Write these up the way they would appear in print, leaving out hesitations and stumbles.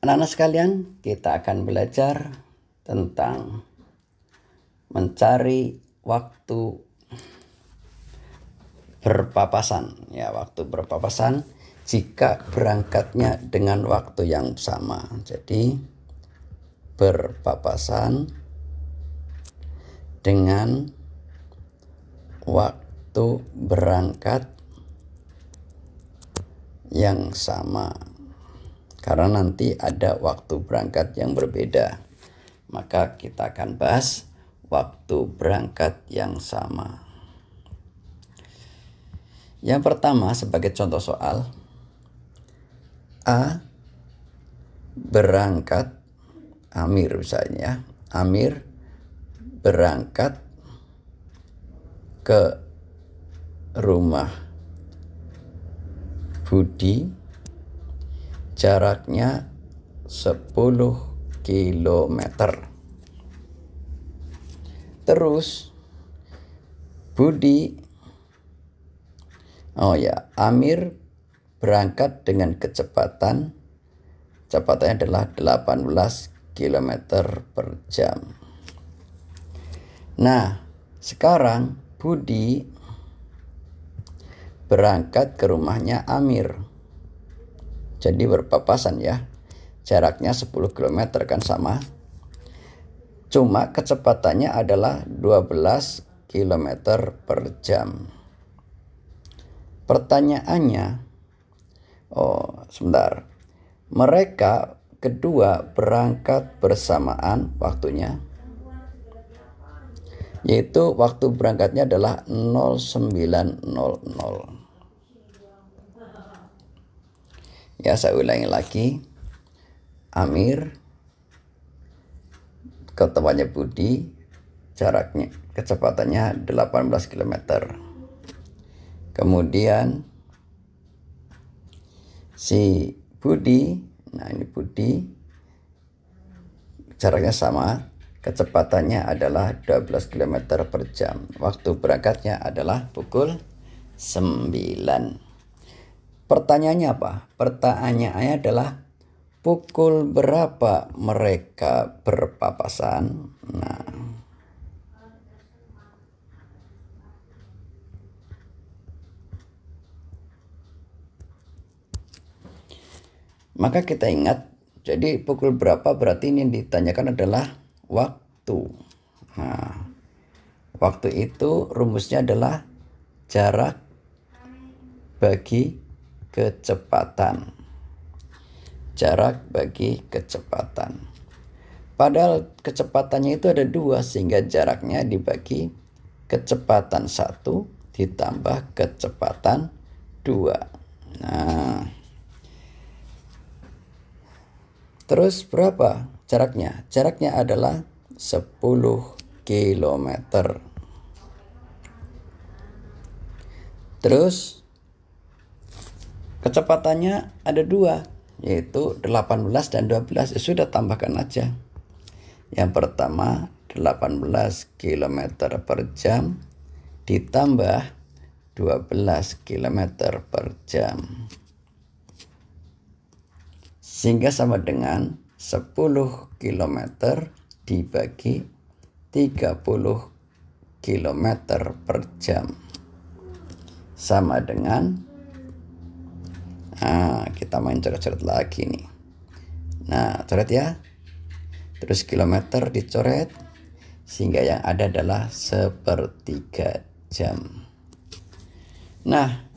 Anak-anak sekalian, kita akan belajar tentang mencari waktu berpapasan. Ya, waktu berpapasan jika berangkatnya dengan waktu yang sama. Jadi berpapasan dengan waktu berangkat yang sama. Karena nanti ada waktu berangkat yang berbeda. Maka kita akan bahas waktu berangkat yang sama. Yang pertama sebagai contoh soal, A berangkat, Amir misalnya, Amir berangkat ke rumah Budi, jaraknya 10 kilometer. Terus Amir berangkat dengan kecepatannya adalah 18 kilometer per jam. Nah, sekarang Budi berangkat ke rumahnya Amir. Jadi berpapasan ya. Jaraknya 10 km kan sama. Cuma kecepatannya adalah 12 km per jam. Pertanyaannya, sebentar. Mereka kedua berangkat bersamaan waktunya. Yaitu waktu berangkatnya adalah 09.00. Ya, saya ulangi lagi. Amir ke tempatnya Budi, jaraknya, kecepatannya 18 km. Kemudian si Budi, ini Budi, jaraknya sama, kecepatannya adalah 12 km per jam. Waktu berangkatnya adalah pukul 9. Pertanyaannya apa? Pertanyaannya adalah pukul berapa mereka berpapasan? Nah, maka kita ingat, jadi pukul berapa berarti ini yang ditanyakan adalah waktu. Nah, waktu itu rumusnya adalah jarak bagi kecepatan. Jarak bagi kecepatan. Padahal kecepatannya itu ada 2, sehingga jaraknya dibagi kecepatan 1 ditambah kecepatan 2. Nah, terus berapa jaraknya? Jaraknya adalah 10 km. Terus kecepatannya ada 2, yaitu 18 dan 12. Sudah tambahkan aja. Yang pertama 18 km per jam ditambah 12 km per jam. Sehingga sama dengan 10 km dibagi 30 km per jam. Sama dengan, kita main coret-coret lagi nih. Nah, coret ya. Terus kilometer dicoret, sehingga yang ada adalah 1/3 jam. Nah,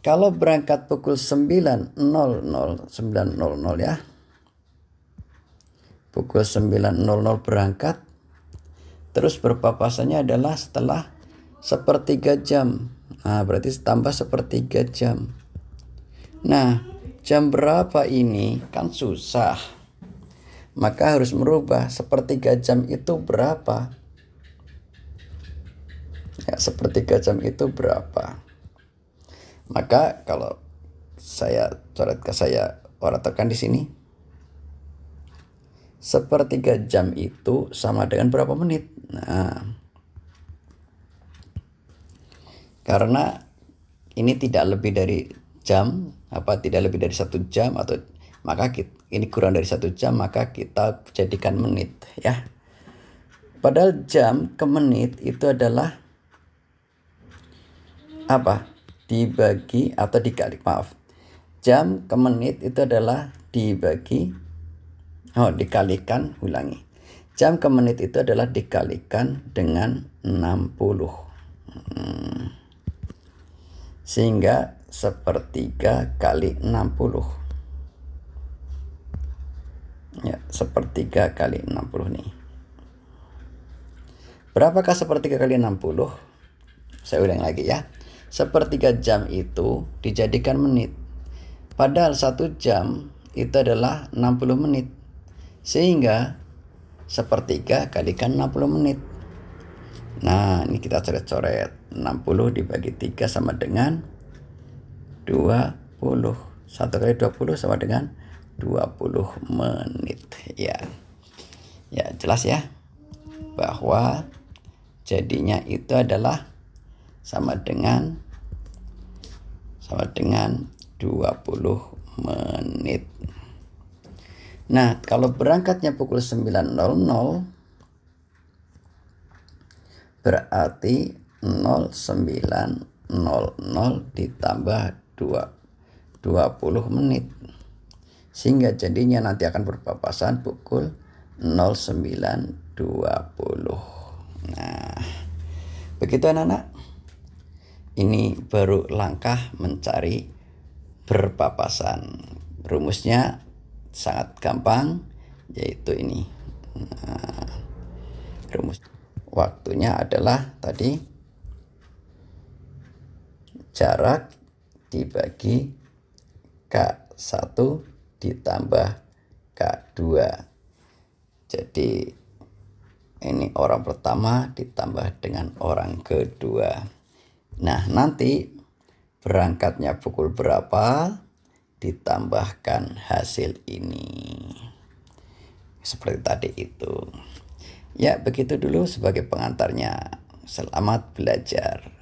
kalau berangkat pukul 9.00 ya. Pukul 9.00 berangkat, terus berpapasannya adalah setelah 1/3 jam. Nah, berarti tambah 1/3 jam. Nah, jam berapa ini? Kan susah. Maka harus merubah 1/3 jam itu berapa? Ya, 1/3 jam itu berapa? Maka kalau saya wartakan di sini, 1/3 jam itu sama dengan berapa menit? Nah, karena ini tidak lebih dari jam, tidak lebih dari 1 jam atau maka ini kurang dari 1 jam, maka kita jadikan menit ya. Padahal jam ke menit itu adalah apa? Dibagi atau dikali, maaf. Jam ke menit itu adalah dikalikan, ulangi. Jam ke menit itu adalah dikalikan dengan 60. Sehingga 1/3 kali 60. Ya, 1/3 kali 60 nih. Berapakah 1/3 kali 60? Saya ulang lagi ya. 1/3 jam itu dijadikan menit. Padahal 1 jam itu adalah 60 menit. Sehingga 1/3 kalikan 60 menit. Nah, ini kita coret-coret. 60 dibagi 3 sama dengan 20. 1 kali 20 sama dengan 20 menit. Ya, jelas ya. Bahwa jadinya itu adalah sama dengan 20 menit. Nah, kalau berangkatnya pukul 9.00 berarti 09.00 ditambah 20 menit. Sehingga jadinya nanti akan berpapasan pukul 09.20. Nah, begitu anak-anak. Ini baru langkah mencari berpapasan. Rumusnya sangat gampang, yaitu ini. Nah, rumus waktunya adalah tadi jarak dibagi K1 ditambah K2. Jadi ini orang pertama ditambah dengan orang kedua. Nah, nanti berangkatnya pukul berapa ditambahkan hasil ini. Seperti tadi itu. Ya, begitu dulu sebagai pengantarnya. Selamat belajar.